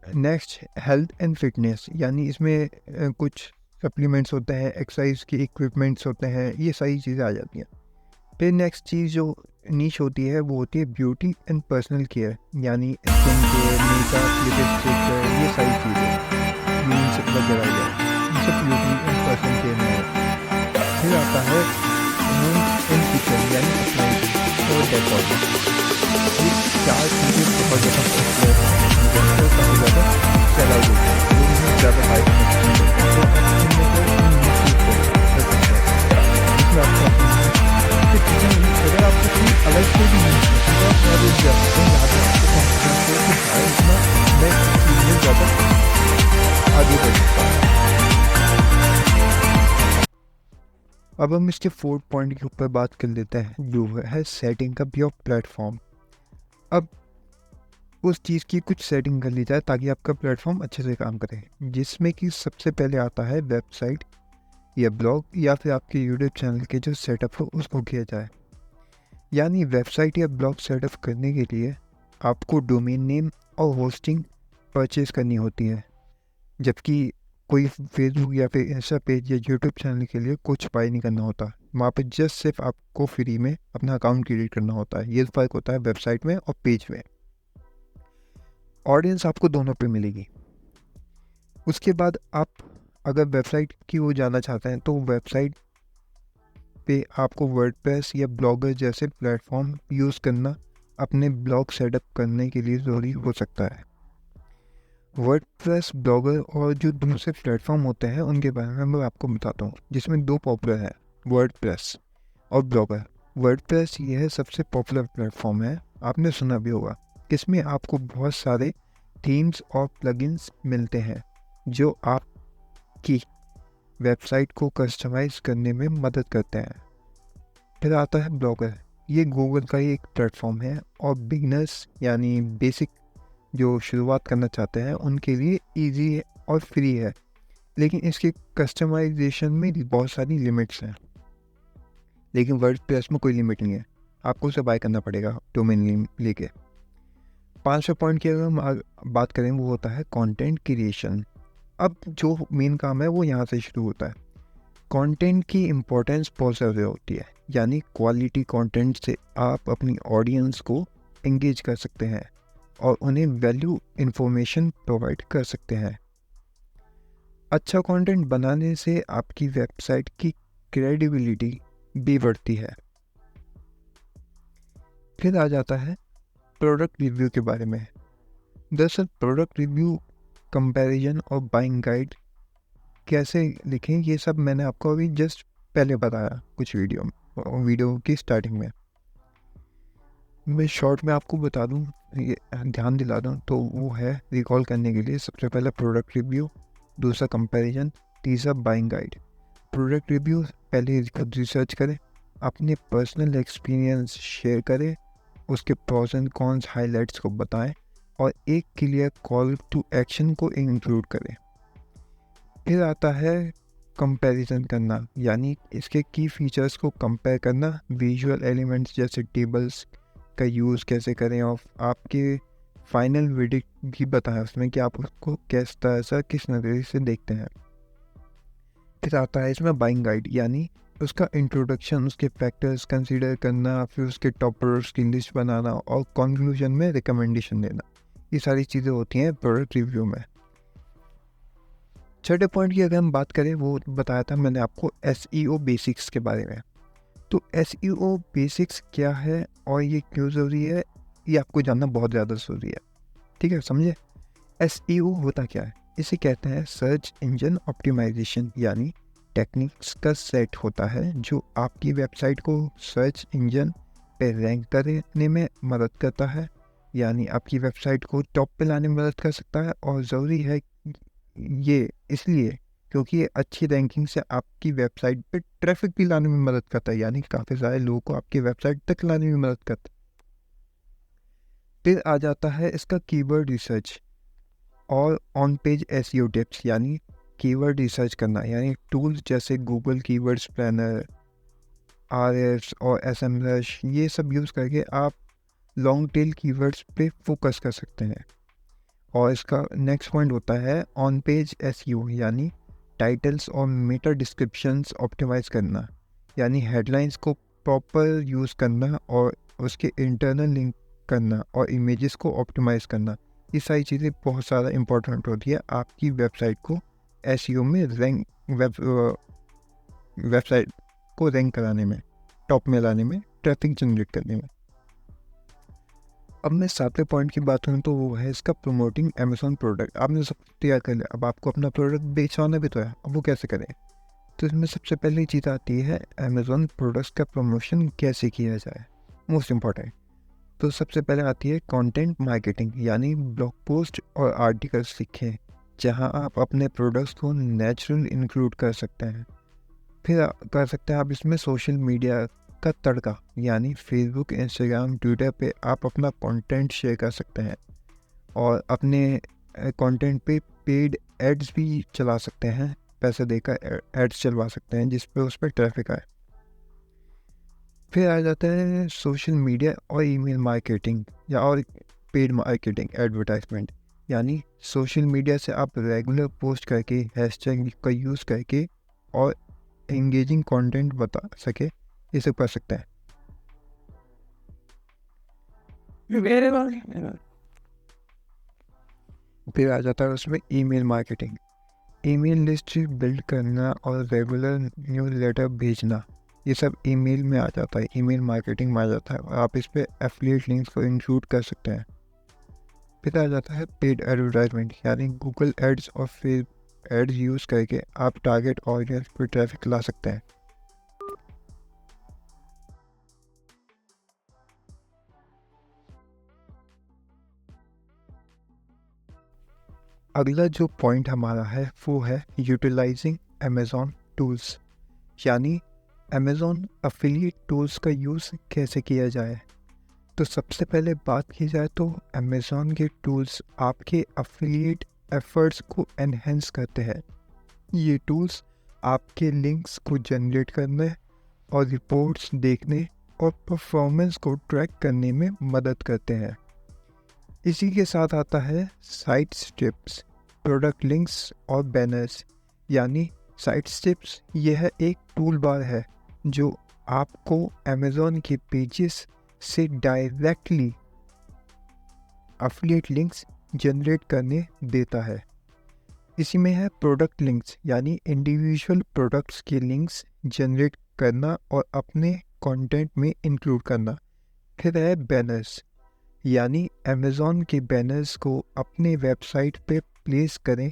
नेक्स्ट हेल्थ एंड फिटनेस, यानी इसमें कुछ सप्लीमेंट्स होते हैं, एक्सरसाइज के इक्विपमेंट्स होते हैं, ये सारी चीज़ें आ जाती हैं। फिर नेक्स्ट चीज़ जो नीश होती है वो होती है ब्यूटी एंड पर्सनल केयर, यानी स्किन केयर, मेकअप, लिपस्टिक, ये सारी चीज़ें मीन्स वगैरह ये सब ब्यूटी एंड पर्सनल केयर में है। फिर आता है होम एंड किचन, यानी अप्लाइंसेस और डेकोर। ये चार चीज़ें बहुत ज़्यादा पॉपुलर हैं और काफ़ी ज़्यादा चला हुआ है, लोग इन्हें ज़्यादा बाय करना पसंद करते हैं। तो आप इनमें से इन नीश को कर सकते हैं, इसमें आपको कि अगर आपको कोई अलग से भी नहीं है तो आप यहाँ रुक जा सकते हैं, यहाँ पे आपको कॉन्फिडेंस हो कि हाँ इतना मैं इस चीज़ में ज़्यादा आगे बढ़ सकता हूँ। अब हम इसके 4th पॉइंट के ऊपर बात कर लेते हैं, जो है सेटिंग अप योर प्लेटफॉर्म। अब उस चीज़ की कुछ सेटिंग कर ली जाए ताकि आपका प्लेटफॉर्म अच्छे से काम करे, जिसमें कि सबसे पहले आता है वेबसाइट या ब्लॉग या फिर आपके यूट्यूब चैनल के जो सेटअप हो उसको किया जाए। यानी वेबसाइट या ब्लॉग सेटअप करने के लिए आपको डोमेन नेम और होस्टिंग परचेज करनी होती है, जबकि कोई फेसबुक या फिर इंस्टा पेज या यूट्यूब चैनल के लिए कुछ बाय नहीं करना होता। वहाँ पे जस्ट सिर्फ आपको फ्री में अपना अकाउंट क्रिएट करना होता है। ये फ़र्क होता है वेबसाइट में और पेज में। ऑडियंस आपको दोनों पे मिलेगी। उसके बाद आप अगर वेबसाइट की वो जाना चाहते हैं तो वेबसाइट पे आपको वर्डप्रेस या ब्लॉगर जैसे प्लेटफॉर्म यूज़ करना अपने ब्लॉग सेटअप करने के लिए ज़रूरी हो सकता है। वर्डप्रेस, ब्लॉगर और जो दूसरे प्लेटफॉर्म होते हैं उनके बारे में मैं आपको बताता हूँ, जिसमें 2 पॉपुलर हैं, वर्डप्रेस और ब्लॉगर। वर्डप्रेस यह सबसे पॉपुलर प्लेटफॉर्म है, आपने सुना भी होगा। इसमें आपको बहुत सारे थीम्स और प्लगइन्स मिलते हैं जो आपकी वेबसाइट को कस्टमाइज़ करने में मदद करते हैं। फिर आता है ब्लॉगर। ये गूगल का ही एक प्लेटफॉर्म है और बिगनर्स यानी बेसिक जो शुरुआत करना चाहते हैं उनके लिए इजी है और फ्री है, लेकिन इसके कस्टमाइजेशन में बहुत सारी लिमिट्स हैं। लेकिन वर्डप्रेस में कोई लिमिट नहीं है, आपको उसे बाय करना पड़ेगा डोमेन नेम लेके। 5वें पॉइंट की अगर हम बात करें वो होता है कंटेंट क्रिएशन। अब जो मेन काम है वो यहाँ से शुरू होता है। कंटेंट की इम्पोर्टेंस बहुत ज़्यादा होती है, यानी क्वालिटी कंटेंट से आप अपनी ऑडियंस को एंगेज कर सकते हैं और उन्हें वैल्यू इन्फॉर्मेशन प्रोवाइड कर सकते हैं। अच्छा कंटेंट बनाने से आपकी वेबसाइट की क्रेडिबिलिटी भी बढ़ती है। फिर आ जाता है प्रोडक्ट रिव्यू के बारे में। दरअसल प्रोडक्ट रिव्यू, कंपैरिजन और बाइंग गाइड कैसे लिखें ये सब मैंने आपको अभी जस्ट पहले बताया कुछ वीडियो की स्टार्टिंग में। मैं शॉर्ट में आपको बता दूं, ये ध्यान दिला दूं तो वो है रिकॉल करने के लिए, सबसे पहला प्रोडक्ट रिव्यू, दूसरा कंपैरिजन, तीसरा बाइंग गाइड। प्रोडक्ट रिव्यू पहले खुद रिसर्च करें, अपने पर्सनल एक्सपीरियंस शेयर करें, उसके प्रॉस एंड कॉन्स हाइलाइट्स को बताएं और एक क्लियर कॉल टू एक्शन को इंक्लूड करें। फिर आता है कंपैरिजन करना, यानी इसके की फीचर्स को कंपेयर करना, विजुअल एलिमेंट्स जैसे टेबल्स का यूज़ कैसे करें और आपके फाइनल वर्डिक्ट भी बताएं उसमें कि आप उसको किस तरह से किस नज़रिए से देखते हैं। फिर आता है इसमें बाइंग गाइड, यानी उसका इंट्रोडक्शन, उसके फैक्टर्स कंसीडर करना, फिर उसके टॉपर्स की लिस्ट बनाना और कंक्लूजन में रिकमेंडेशन देना। ये सारी चीज़ें होती हैं प्रोडक्ट रिव्यू में। 6ठे पॉइंट की अगर हम बात करें, वो बताया था मैंने आपको SEO बेसिक्स के बारे में। तो SEO बेसिक्स क्या है और ये क्यों ज़रूरी है, ये आपको जानना बहुत ज़्यादा ज़रूरी है। ठीक है, समझे। SEO होता क्या है? इसे कहते हैं सर्च इंजन ऑप्टिमाइजेशन, यानी टेक्निक्स का सेट होता है जो आपकी वेबसाइट को सर्च इंजन पे रैंक करने में मदद करता है, यानी आपकी वेबसाइट को टॉप पे लाने में मदद कर सकता है। और ज़रूरी है ये इसलिए क्योंकि ये अच्छी रैंकिंग से आपकी वेबसाइट पे ट्रैफिक भी लाने में मदद करता है, यानी काफ़ी सारे लोगों को आपकी वेबसाइट तक लाने में मदद करता है। फिर आ जाता है इसका कीवर्ड रिसर्च और ऑन पेज SEO टिप्स, यानी कीवर्ड रिसर्च करना, यानी टूल्स जैसे गूगल कीवर्ड्स प्लानर, आरएस और एसएमएस, ये सब यूज़ करके आप लॉन्ग टेल कीवर्ड्स पे फोकस कर सकते हैं। और इसका नेक्स्ट पॉइंट होता है ऑन पेज एसईओ, यानी टाइटल्स और मेटा डिस्क्रिप्शंस ऑप्टिमाइज़ करना, यानी हेडलाइंस को प्रॉपर यूज़ करना और उसके इंटरनल लिंक करना और इमेजेस को ऑप्टिमाइज़ करना। ये सारी चीज़ें बहुत ज़्यादा इंपॉर्टेंट होती है आपकी वेबसाइट को एसईओ में वेबसाइट को रैंक कराने में, टॉप में लाने में, ट्रैफिक जनरेट करने में। अब मैं 7वें पॉइंट की बात करूँ तो वो है इसका प्रमोटिंग अमेज़न प्रोडक्ट। आपने सब तैयार कर लिया, अब आपको अपना प्रोडक्ट बेचवाना भी तो है, अब वो कैसे करें? तो इसमें सबसे पहली चीज़ आती है अमेज़न प्रोडक्ट्स का प्रमोशन कैसे किया जाए, मोस्ट इम्पॉर्टेंट। तो सबसे पहले आती है कंटेंट मार्केटिंग, यानी ब्लॉग पोस्ट और आर्टिकल्स लिखें जहां आप अपने प्रोडक्ट्स को नेचुरल इंक्लूड कर सकते हैं। फिर कर सकते हैं आप इसमें सोशल मीडिया का तड़का, यानी फेसबुक, इंस्टाग्राम, ट्विटर पे आप अपना कंटेंट शेयर कर सकते हैं और अपने कंटेंट पे पेड एड्स भी चला सकते हैं, पैसे देकर एड्स चलवा सकते हैं जिस पे उस पर ट्रैफिक आए। फिर आ जाता है सोशल मीडिया और ईमेल मार्केटिंग या और पेड मार्केटिंग एडवर्टाइजमेंट, यानी सोशल मीडिया से आप रेगुलर पोस्ट करके हैशटैग का यूज़ करके और एंगेजिंग कंटेंट बता सके, ये सब कर सकते हैं। फिर आ जाता है उसमें email marketing, email list build करना और रेगुलर न्यूज़लेटर भेजना, ये सब ईमेल में आ जाता है, ईमेल मार्केटिंग में आ जाता है और आप इस पर एफिलिएट लिंक्स को इंक्लूड कर सकते हैं। फिर आ जाता है पेड एडवर्टाइजमेंट, यानी गूगल एड्स और फिर एड्स यूज़ करके आप टारगेट ऑडियंस पर ट्रैफिक ला सकते हैं। अगला जो पॉइंट हमारा है वो है यूटिलाइजिंग अमेज़ॉन टूल्स, यानी अमेज़ॉन एफिलिएट टूल्स का यूज़ कैसे किया जाए। तो सबसे पहले बात की जाए तो अमेज़ॉन के टूल्स आपके एफिलिएट एफर्ट्स को एनहेंस करते हैं। ये टूल्स आपके लिंक्स को जनरेट करने और रिपोर्ट्स देखने और परफॉर्मेंस को ट्रैक करने में मदद करते हैं। इसी के साथ आता है साइट स्ट्रिप्स, प्रोडक्ट लिंक्स और बैनर्स, यानी साइट स्ट्रिप्स यह एक टूल बार है जो आपको अमेज़ॉन के पेजेस से डायरेक्टली एफिलिएट लिंक्स जनरेट करने देता है। इसी में है प्रोडक्ट लिंक्स, यानी इंडिविजुअल प्रोडक्ट्स के लिंक्स जनरेट करना और अपने कंटेंट में इंक्लूड करना। फिर है बैनर्स, यानी अमेज़ॉन के बैनर्स को अपने वेबसाइट पे प्लेस करें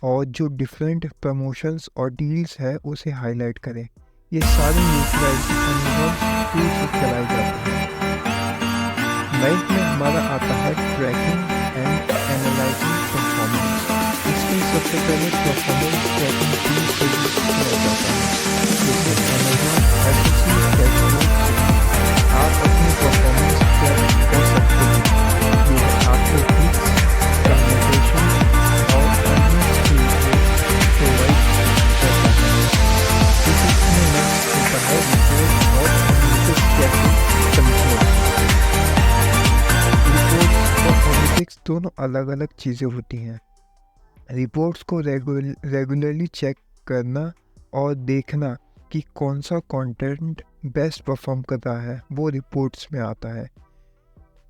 और जो डिफरेंट प्रमोशंस और डील्स है उसे हाईलाइट करें। ये सारे यूटिलाइज अमेज़ॉन टूल से चलाए जाते हैं। नाइन्थ में हमारा आता है ट्रैकिंग एंड एनालाइजिंग परफॉर्मेंस। इसमें सबसे पहले परफॉर्मेंस ट्रैकिंग टूल से यूज किया जाता है, जैसे अमेज़ॉन एफिशिएंसी डैशबोर्ड से आप अपनी परफॉर्मेंस ट्रैक कर सकते हैं। ये आपको क्लिक्स, कन्वर्सेशन और अन्य स्किल्स को प्रोवाइड करता है। इसमें नेक्स्ट होता है रिपोर्ट और एनालिटिक्स ट्रैकिंग कंट्रोल। रिपोर्ट्स और एनालिटिक्स दोनों अलग अलग चीज़ें होती हैं। रिपोर्ट्स को रेगुलरली चेक करना और देखना कि कौन सा कंटेंट बेस्ट परफॉर्म कर रहा है, वो रिपोर्ट्स में आता है।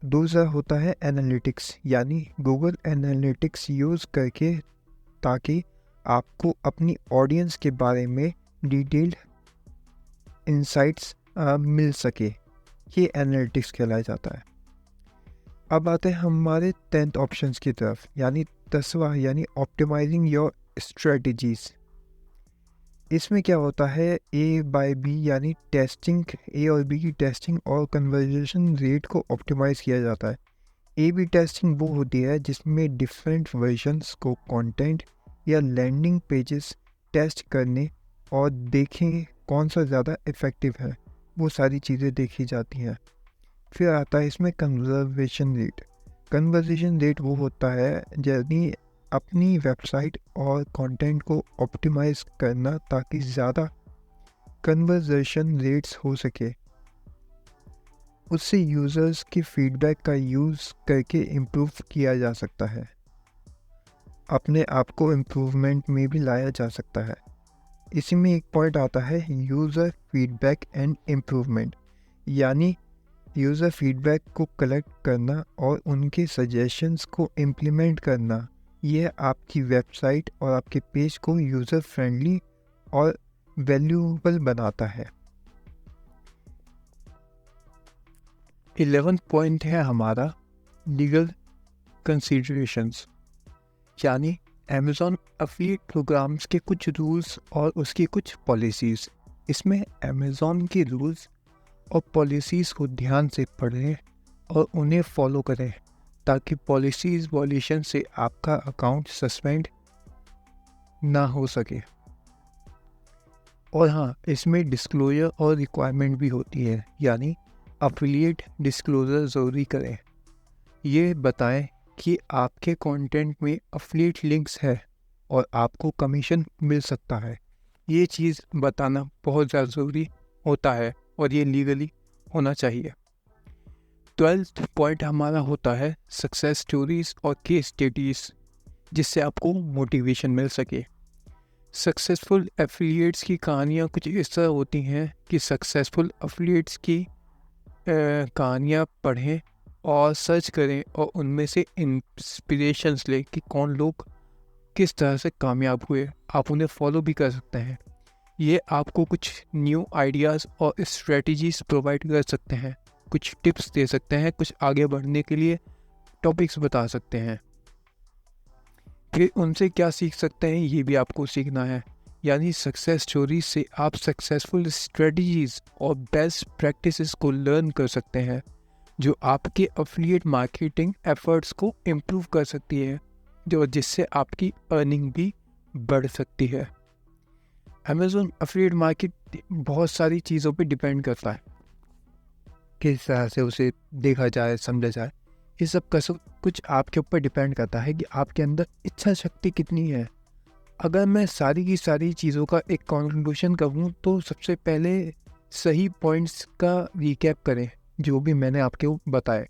दूसरा होता है एनालिटिक्स, यानी गूगल एनालिटिक्स यूज़ करके ताकि आपको अपनी ऑडियंस के बारे में डिटेल्ड इंसाइट्स मिल सके, ये एनालिटिक्स कहलाया जाता है। अब आते हैं हमारे 10th ऑप्शंस की तरफ, यानी 10वां, यानी ऑप्टिमाइजिंग योर स्ट्रेटजीज। इसमें क्या होता है, ए बाय बी यानी टेस्टिंग, ए और बी की टेस्टिंग और कन्वर्जेशन रेट को ऑप्टिमाइज़ किया जाता है। ए बी टेस्टिंग वो होती है जिसमें डिफरेंट वर्जन्स को कंटेंट या लैंडिंग पेजेस टेस्ट करने और देखें कौन सा ज़्यादा इफ़ेक्टिव है, वो सारी चीज़ें देखी जाती हैं। फिर आता है इसमें कन्वर्जेशन रेट। कन्वर्जेशन रेट वो होता है यानी अपनी वेबसाइट और कंटेंट को ऑप्टिमाइज़ करना ताकि ज़्यादा कन्वर्जेशन रेट्स हो सके, उससे यूज़र्स की फीडबैक का यूज़ करके इम्प्रूव किया जा सकता है। अपने आप को इम्प्रूवमेंट में भी लाया जा सकता है। इसी में एक पॉइंट आता है यूज़र फीडबैक एंड इम्प्रूवमेंट, यानी यूज़र फीडबैक को कलेक्ट करना और उनके सजेशंस को इम्प्लीमेंट करना। यह आपकी वेबसाइट और आपके पेज को यूज़र फ्रेंडली और वैल्यूएबल बनाता है। 11 पॉइंट है हमारा लीगल कंसीडरेशंस, यानी अमेज़ॉन एफिलिएट प्रोग्राम्स के कुछ रूल्स और उसकी कुछ पॉलिसीज़। इसमें अमेज़ॉन के रूल्स और पॉलिसीज़ को ध्यान से पढ़ें और उन्हें फॉलो करें, ताकि पॉलिसीज़ वॉल्यूशन से आपका अकाउंट सस्पेंड ना हो सके। और हाँ, इसमें डिस्क्लोजर और रिक्वायरमेंट भी होती है, यानी एफिलिएट डिस्क्लोजर ज़रूरी करें। ये बताएं कि आपके कंटेंट में एफिलिएट लिंक्स है और आपको कमीशन मिल सकता है। ये चीज़ बताना बहुत ज़्यादा ज़रूरी होता है और ये लीगली होना चाहिए। 12th पॉइंट हमारा होता है सक्सेस स्टोरीज और केस स्टडीज़, जिससे आपको मोटिवेशन मिल सके। सक्सेसफुल एफिलिएट्स की कहानियाँ कुछ इस तरह होती हैं कि सक्सेसफुल एफिलिएट्स की कहानियाँ पढ़ें और सर्च करें और उनमें से इंस्पिरेशंस लें कि कौन लोग किस तरह से कामयाब हुए। आप उन्हें फॉलो भी कर सकते हैं। ये आपको कुछ न्यू आइडियाज़ और स्ट्रेटजीज प्रोवाइड कर सकते हैं, कुछ टिप्स दे सकते हैं, कुछ आगे बढ़ने के लिए टॉपिक्स बता सकते हैं। फिर उनसे क्या सीख सकते हैं ये भी आपको सीखना है, यानी सक्सेस स्टोरी से आप सक्सेसफुल स्ट्रेटजीज और बेस्ट प्रैक्टिसेस को लर्न कर सकते हैं, जो आपके एफिलिएट मार्केटिंग एफर्ट्स को इम्प्रूव कर सकती है, जो जिससे आपकी अर्निंग भी बढ़ सकती है। अमेज़ॉन एफिलिएट मार्केट बहुत सारी चीज़ों पे डिपेंड करता है, किस तरह से उसे देखा जाए, समझा जाए। ये सब का सब कुछ आपके ऊपर डिपेंड करता है कि आपके अंदर इच्छा शक्ति कितनी है। अगर मैं सारी की सारी चीज़ों का एक कंक्लूजन कहूँ तो सबसे पहले सही पॉइंट्स का रिकैप करें, जो भी मैंने आपको बताए।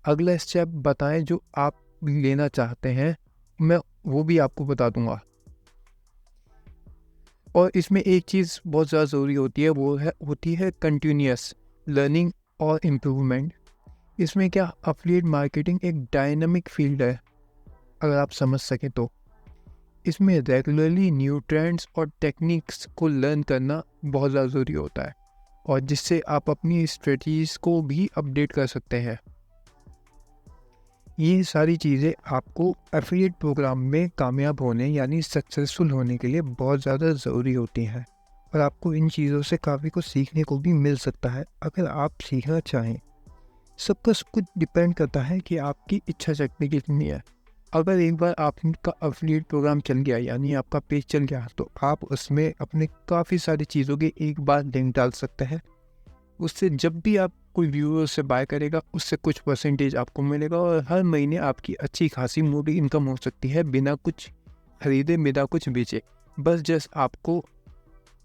अगला स्टेप बताएं जो आप लेना चाहते हैं, मैं वो भी आपको बता दूंगा। और इसमें एक चीज़ बहुत ज़्यादा ज़रूरी होती है, वो होती है कंटिन्यूअस लर्निंग और इम्प्रूवमेंट। इसमें क्या, एफिलिएट मार्केटिंग एक डायनामिक फील्ड है, अगर आप समझ सकें तो। इसमें रेगुलरली न्यू ट्रेंड्स और टेक्निक्स को लर्न करना बहुत ज़्यादा ज़रूरी होता है, और जिससे आप अपनी स्ट्रेटजीज को भी अपडेट कर सकते हैं। ये सारी चीज़ें आपको एफिलिएट प्रोग्राम में कामयाब होने यानी सक्सेसफुल होने के लिए बहुत ज़्यादा ज़रूरी होती हैं, और आपको इन चीज़ों से काफ़ी कुछ सीखने को भी मिल सकता है अगर आप सीखना चाहें। सबका सब कुछ डिपेंड करता है कि आपकी इच्छा शक्ति कितनी है। अगर एक बार आपका एफिलिएट प्रोग्राम चल गया, यानी आपका पेज चल गया, तो आप उसमें अपने काफ़ी सारी चीज़ों के एक बार लिंक डाल सकते हैं। उससे जब भी आप कोई व्यूअर से बाय करेगा, उससे कुछ परसेंटेज आपको मिलेगा, और हर महीने आपकी अच्छी खासी मोटी इनकम हो सकती है, बिना कुछ खरीदे, बिना कुछ बेचे। बस जस्ट आपको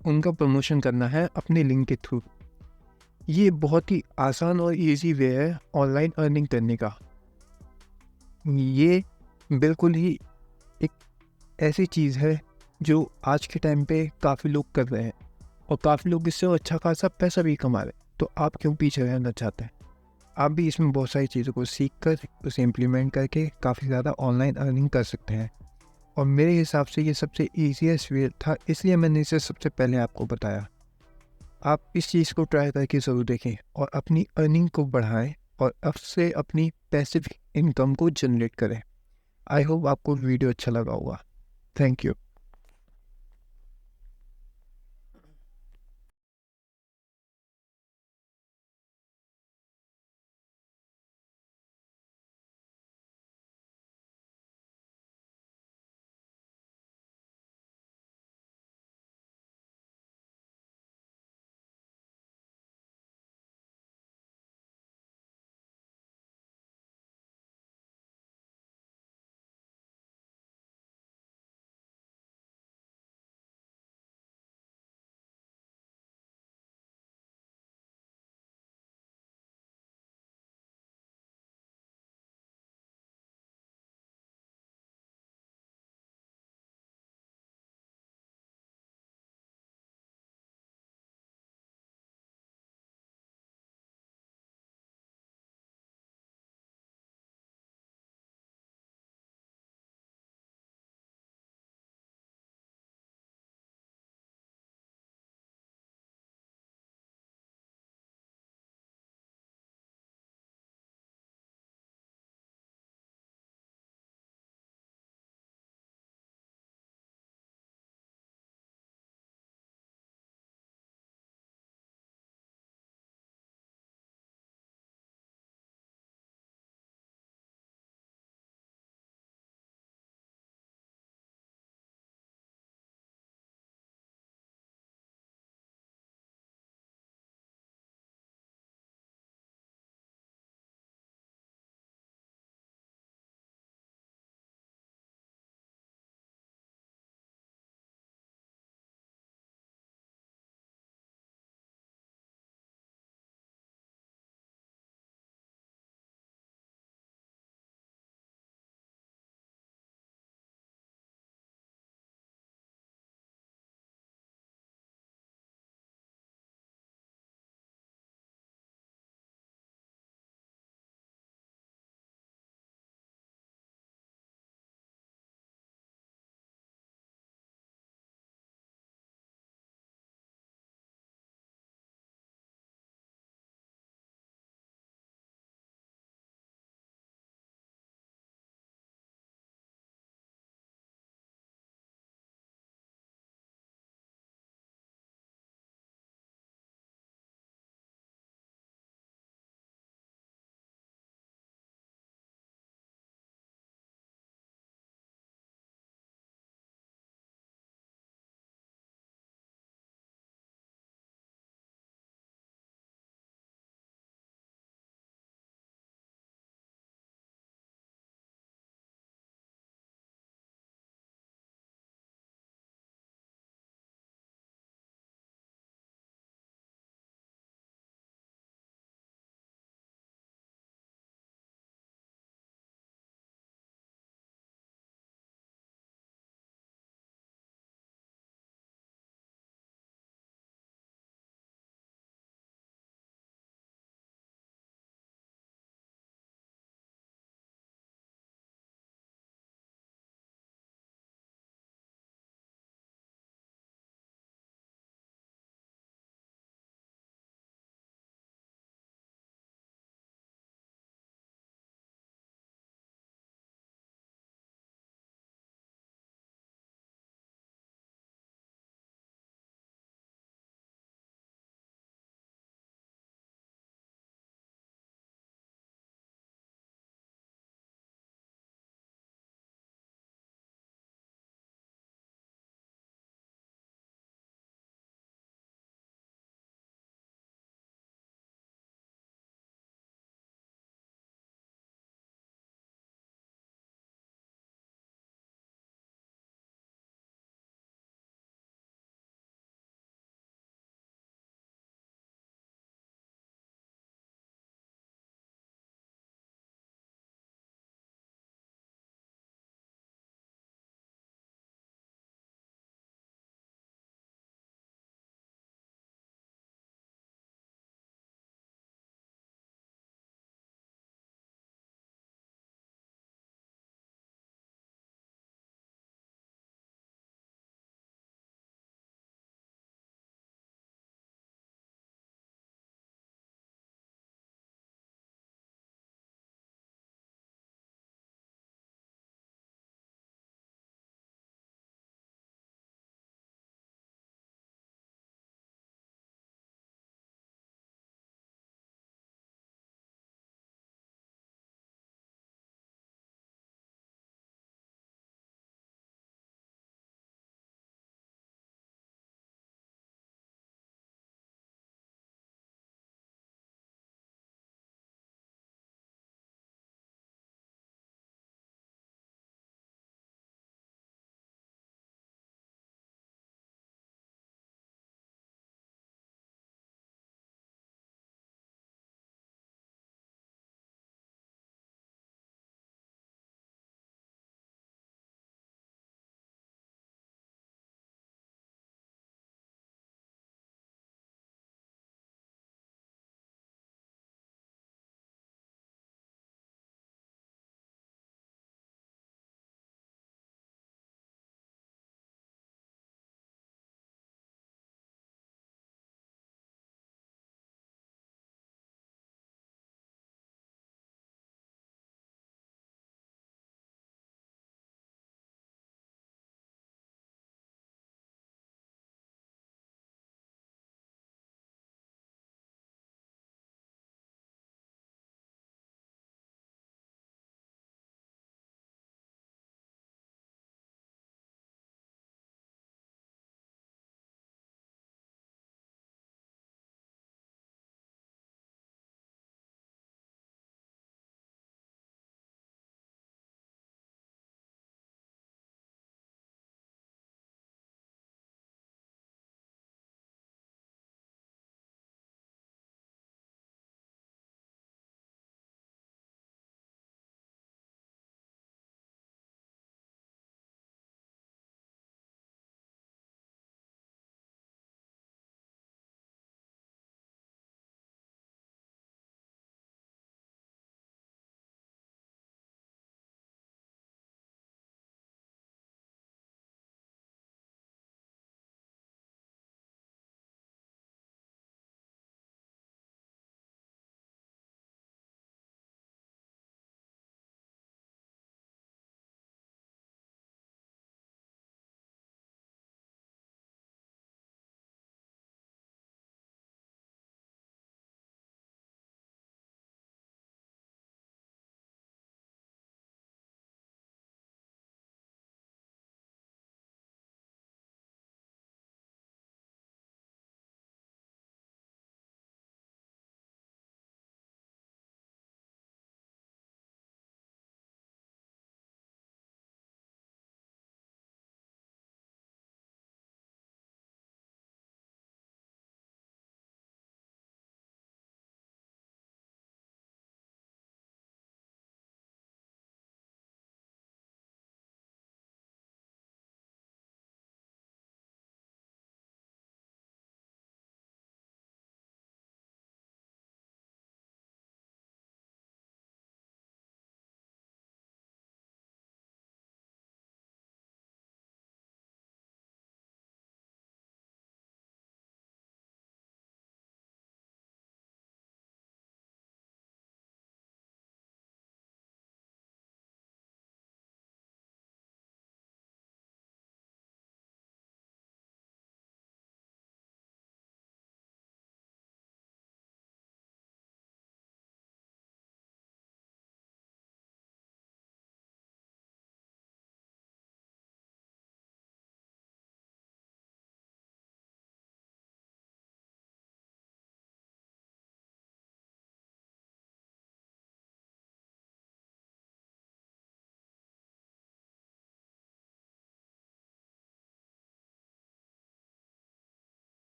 उनका प्रमोशन करना है अपने लिंक के थ्रू। ये बहुत ही आसान और इजी वे है ऑनलाइन अर्निंग करने का। ये बिल्कुल ही एक ऐसी चीज़ है जो आज के टाइम पे काफ़ी लोग कर रहे हैं, और काफ़ी लोग इससे अच्छा खासा पैसा भी कमा रहे हैं। तो आप क्यों पीछे रहना चाहते हैं? आप भी इसमें बहुत सारी चीज़ों को सीख कर उसे इम्प्लीमेंट करके काफ़ी ज़्यादा ऑनलाइन अर्निंग कर सकते हैं। और मेरे हिसाब से ये सबसे ईजीएस्ट वे था, इसलिए मैंने इसे सबसे पहले आपको बताया। आप इस चीज़ को ट्राई करके ज़रूर देखें और अपनी अर्निंग को बढ़ाएं, और अब से अपनी पैसिव इनकम को जनरेट करें। आई होप आपको वीडियो अच्छा लगा होगा। Thank you.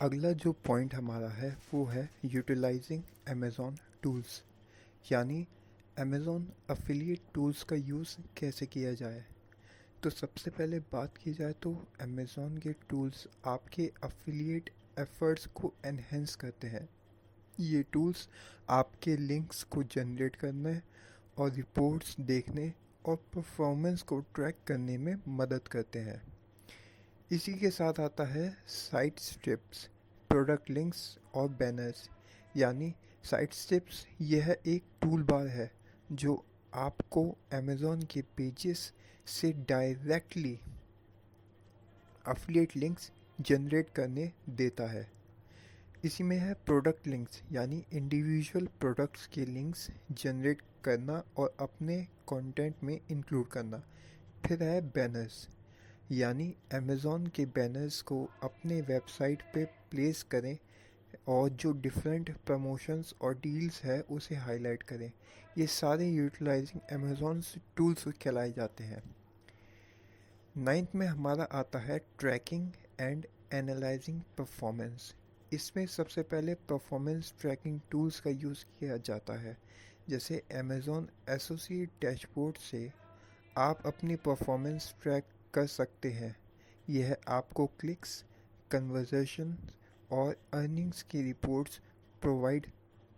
अगला जो पॉइंट हमारा है वो है यूटिलाइजिंग अमेज़ॉन टूल्स, यानी अमेज़ॉन अफिलिएट टूल्स का यूज़ कैसे किया जाए। तो सबसे पहले बात की जाए तो अमेज़ॉन के टूल्स आपके अफिलिएट एफर्ट्स को एनहेंस करते हैं। ये टूल्स आपके लिंक्स को जनरेट करने और रिपोर्ट्स देखने और परफॉर्मेंस को ट्रैक करने में मदद करते हैं। इसी के साथ आता है साइट स्ट्रिप्स, प्रोडक्ट लिंक्स और बैनर्स, यानी साइट स्ट्रिप्स यह एक टूल बार है जो आपको अमेज़ॉन के पेजेस से डायरेक्टली अफिलिएट लिंक्स जनरेट करने देता है। इसी में है प्रोडक्ट लिंक्स, यानी इंडिविजुअल प्रोडक्ट्स के लिंक्स जनरेट करना और अपने कंटेंट में इंक्लूड करना। फिर है बैनर्स, यानी अमेज़ॉन के बैनर्स को अपने वेबसाइट पे प्लेस करें और जो डिफरेंट प्रमोशंस और डील्स है उसे हाईलाइट करें। ये सारे यूटिलाइजिंग अमेज़ॉन टूल्स कहलाए जाते हैं। 9th में हमारा आता है ट्रैकिंग एंड एनालाइजिंग परफॉर्मेंस। इसमें सबसे पहले परफॉर्मेंस ट्रैकिंग टूल्स का यूज़ किया जाता है, जैसे अमेज़ॉन एसोसिएट डैशबोर्ड से आप अपनी परफॉर्मेंस ट्रैक कर सकते हैं। यह आपको क्लिक्स, कन्वर्जेशन और अर्निंग्स की रिपोर्ट्स प्रोवाइड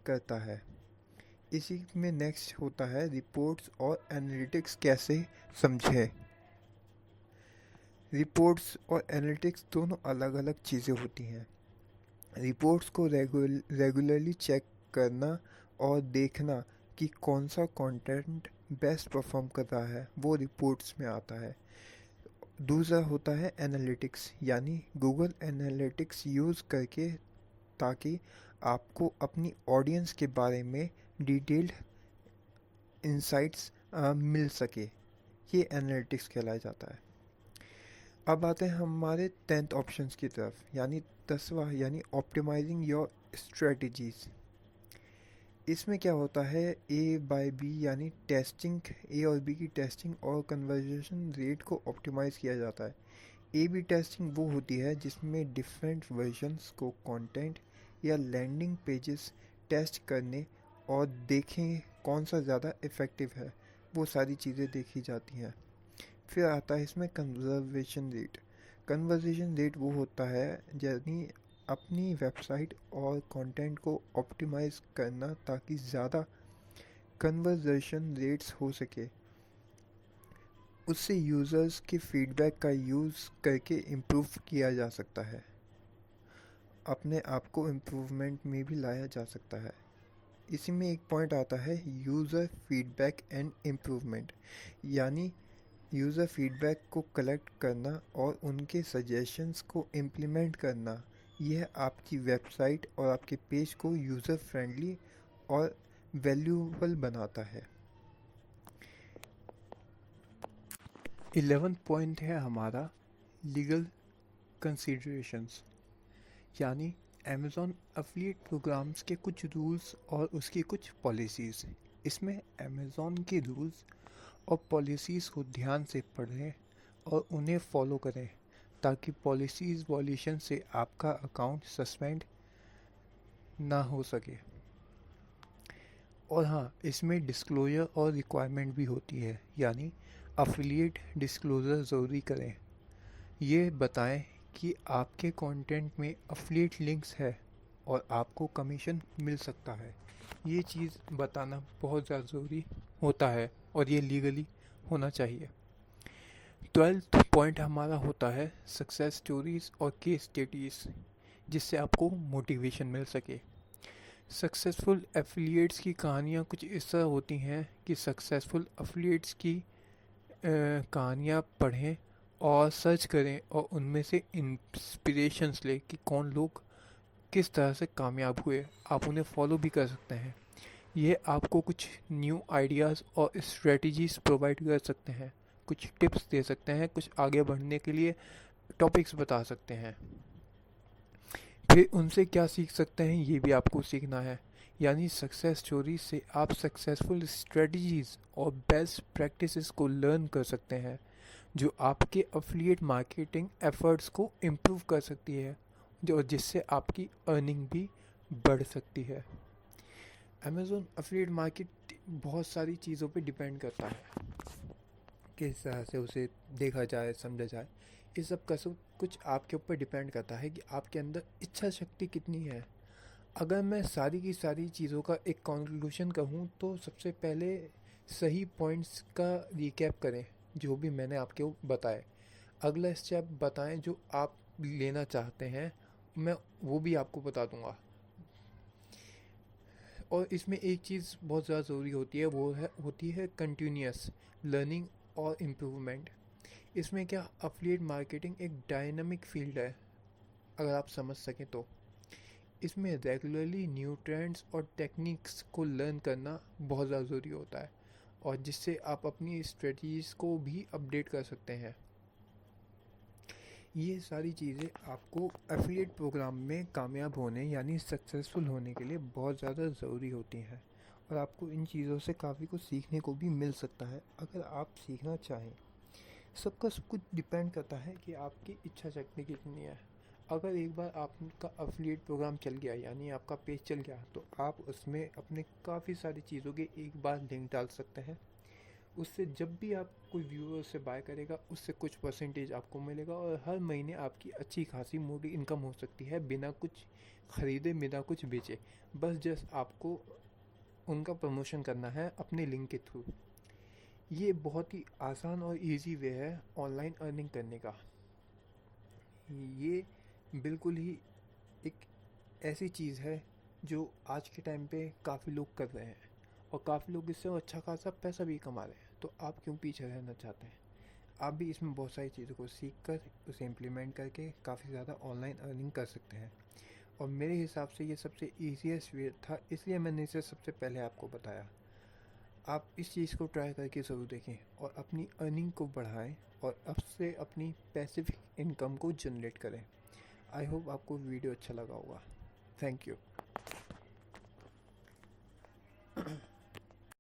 करता है। इसी में नेक्स्ट होता है रिपोर्ट्स और एनालिटिक्स कैसे समझें। रिपोर्ट्स और एनालिटिक्स दोनों अलग अलग चीज़ें होती हैं। रिपोर्ट्स को रेगुलरली चेक करना और देखना कि कौन सा कंटेंट बेस्ट परफॉर्म कर रहा है वो रिपोर्ट्स में आता है। दूसरा होता है एनालिटिक्स, यानी गूगल एनालिटिक्स यूज़ करके ताकि आपको अपनी ऑडियंस के बारे में डिटेल्ड इंसाइट्स मिल सके। ये एनालिटिक्स कहलाया जाता है। अब आते हैं हमारे 10th ऑप्शंस की तरफ, यानी 10वां, यानी ऑप्टिमाइजिंग योर स्ट्रेटजीज। इसमें क्या होता है, ए बाय बी यानी टेस्टिंग, ए और बी की टेस्टिंग और कन्वर्जेशन रेट को ऑप्टिमाइज़ किया जाता है। ए बी टेस्टिंग वो होती है जिसमें डिफरेंट वर्जन्स को कंटेंट या लैंडिंग पेजेस टेस्ट करने और देखें कौन सा ज़्यादा इफ़ेक्टिव है, वो सारी चीज़ें देखी जाती हैं। फिर आता है इसमें कन्वर्जेशन रेट। कन्वर्जेशन रेट वो होता है यानी अपनी वेबसाइट और कंटेंट को ऑप्टिमाइज़ करना ताकि ज़्यादा कन्वर्जेशन रेट्स हो सके। उससे यूज़र्स के फीडबैक का यूज़ करके इम्प्रूव किया जा सकता है, अपने आप को इम्प्रूवमेंट में भी लाया जा सकता है। इसी में एक पॉइंट आता है यूज़र फीडबैक एंड इम्प्रूवमेंट, यानी यूज़र फीडबैक को कलेक्ट करना और उनके सजेशंस को इम्प्लीमेंट करना। यह आपकी वेबसाइट और आपके पेज को यूज़र फ्रेंडली और वैल्यूएबल बनाता है। 11th पॉइंट है हमारा लीगल कंसीडरेशंस, यानी अमेज़ॉन अफिलिएट प्रोग्राम्स के कुछ रूल्स और उसकी कुछ पॉलिसीज़। इसमें अमेज़ॉन के रूल्स और पॉलिसीज़ को ध्यान से पढ़ें और उन्हें फॉलो करें ताकि पॉलिसीज़ वॉल्यूशन से आपका अकाउंट सस्पेंड ना हो सके। और हाँ, इसमें डिस्क्लोजर और रिक्वायरमेंट भी होती है, यानी अफिलिएट डिस्क्लोजर ज़रूरी करें। ये बताएं कि आपके कंटेंट में अफिलिएट लिंक्स है और आपको कमीशन मिल सकता है। ये चीज़ बताना बहुत ज़्यादा ज़रूरी होता है और ये लीगली होना चाहिए। 12th पॉइंट हमारा होता है सक्सेस स्टोरीज़ और केस स्टडीज़, जिससे आपको मोटिवेशन मिल सके। सक्सेसफुल एफिलिएट्स की कहानियाँ कुछ इस तरह होती हैं कि सक्सेसफुल एफिलिएट्स की कहानियाँ पढ़ें और सर्च करें और उनमें से इंस्पिरेशंस लें कि कौन लोग किस तरह से कामयाब हुए। आप उन्हें फॉलो भी कर सकते हैं। ये आपको कुछ न्यू आइडियाज़ और स्ट्रेटजीज़ प्रोवाइड कर सकते हैं, कुछ टिप्स दे सकते हैं, कुछ आगे बढ़ने के लिए टॉपिक्स बता सकते हैं। फिर उनसे क्या सीख सकते हैं ये भी आपको सीखना है, यानी सक्सेस स्टोरी से आप सक्सेसफुल स्ट्रेटजीज़ और बेस्ट प्रैक्टिसेस को लर्न कर सकते हैं जो आपके एफिलिएट मार्केटिंग एफर्ट्स को इम्प्रूव कर सकती है जो जिससे आपकी अर्निंग भी बढ़ सकती है। अमेज़ॉन एफिलिएट मार्केट बहुत सारी चीज़ों पे डिपेंड करता है, किस तरह से उसे देखा जाए, समझा जाए। इस सब का सब कुछ आपके ऊपर डिपेंड करता है कि आपके अंदर इच्छा शक्ति कितनी है। अगर मैं सारी की सारी चीज़ों का एक कंक्लूजन कहूँ तो सबसे पहले सही पॉइंट्स का रिकैप करें जो भी मैंने आपको बताए। अगला स्टेप बताएं जो आप लेना चाहते हैं, मैं वो भी आपको बता दूंगा। और इसमें एक चीज़ बहुत ज़्यादा ज़रूरी होती है, वो होती है कंटिन्यूस लर्निंग और इम्प्रूवमेंट। इसमें क्या, अफिलिएट मार्केटिंग एक डायनामिक फील्ड है अगर आप समझ सकें तो। इसमें रेगुलरली न्यू ट्रेंड्स और टेक्निक्स को लर्न करना बहुत ज़्यादा ज़रूरी होता है, और जिससे आप अपनी स्ट्रेटजीज़ को भी अपडेट कर सकते हैं। ये सारी चीज़ें आपको एफिलिएट प्रोग्राम में कामयाब होने यानी सक्सेसफुल होने के लिए बहुत ज़्यादा ज़रूरी होती हैं, और आपको इन चीज़ों से काफ़ी कुछ सीखने को भी मिल सकता है अगर आप सीखना चाहें। सबका सब कुछ डिपेंड करता है कि आपकी इच्छा शक्ति कितनी है। अगर एक बार आपका एफिलिएट प्रोग्राम चल गया यानी आपका पेज चल गया, तो आप उसमें अपने काफ़ी सारी चीज़ों के एक बार लिंक डाल सकते हैं। उससे जब भी आप कोई व्यूअर से बाय करेगा उससे कुछ परसेंटेज आपको मिलेगा, और हर महीने आपकी अच्छी खासी मोटी इनकम हो सकती है बिना कुछ ख़रीदे, बिना कुछ बेचे। बस जस्ट आपको उनका प्रमोशन करना है अपने लिंक के थ्रू। ये बहुत ही आसान और इजी वे है ऑनलाइन अर्निंग करने का। ये बिल्कुल ही एक ऐसी चीज़ है जो आज के टाइम पे काफ़ी लोग कर रहे हैं, और काफ़ी लोग इससे अच्छा खासा पैसा भी कमा रहे हैं। तो आप क्यों पीछे रहना चाहते हैं? आप भी इसमें बहुत सारी चीज़ों को सीख कर उसे इम्प्लीमेंट करके काफ़ी ज़्यादा ऑनलाइन अर्निंग कर सकते हैं। और मेरे हिसाब से ये सबसे ईजीएस्ट वे था, इसलिए मैंने इसे सबसे पहले आपको बताया। आप इस चीज़ को ट्राई करके ज़रूर देखें और अपनी अर्निंग को बढ़ाएं, और अब से अपनी पैसिव इनकम को जनरेट करें। आई होप आपको वीडियो अच्छा लगा होगा। Thank you.